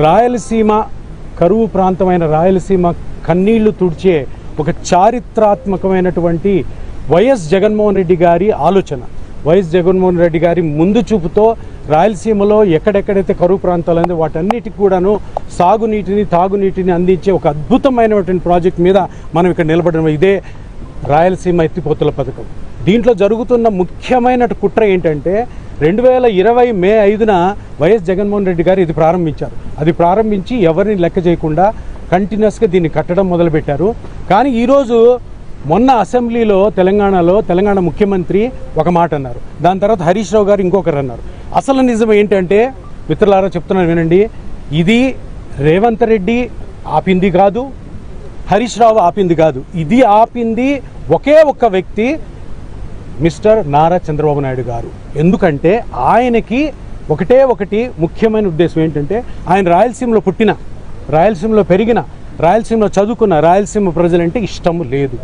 రాయలసీమ కరువు ప్రాంతమైన రాయలసీమ కన్నీళ్లు తుడిచే ఒక చారిత్రాత్మకమైనటువంటి వైఎస్ జగన్మోహన్ రెడ్డి గారి ఆలోచన. వైఎస్ జగన్మోహన్ రెడ్డి గారి ముందు చూపుతో రాయలసీమలో ఎక్కడెక్కడైతే కరువు ప్రాంతాలు ఉందో వాటన్నిటికి కూడాను సాగునీటిని తాగునీటిని అందించే ఒక అద్భుతమైనటువంటి ప్రాజెక్ట్ మీద మనం ఇక్కడ నిలబడడం. ఇదే రాయలసీమ ఎత్తిపోతల పథకం. దీంట్లో జరుగుతున్న ముఖ్యమైన కుట్ర ఏంటంటే 2020 మే 5న వైఎస్ జగన్మోహన్ రెడ్డి గారు ఇది ప్రారంభించారు. అది ప్రారంభించి ఎవరిని లెక్క చేయకుండా కంటిన్యూస్గా దీన్ని కట్టడం మొదలుపెట్టారు. కానీ ఈరోజు మొన్న అసెంబ్లీలో తెలంగాణ ముఖ్యమంత్రి ఒక మాట అన్నారు, దాని తర్వాత హరీష్ రావు గారు ఇంకొకరు అన్నారు. అసలు నిజం ఏంటంటే మిత్రులారా చెప్తున్నాను వినండి, ఇది రేవంత్ రెడ్డి ఆపింది కాదు, హరీష్ రావు ఆపింది కాదు, ఇది ఆపింది ఒకే ఒక్క వ్యక్తి, మిస్టర్ నారా చంద్రబాబు నాయుడు గారు. ఎందుకంటే ఆయనకి ఒకటి ముఖ్యమైన ఉద్దేశం ఏంటంటే ఆయన రాయలసీమలో పుట్టిన, రాయలసీమలో పెరిగిన, రాయలసీమలో చదువుకున్న రాయలసీమ ప్రజలంటే ఇష్టం లేదు.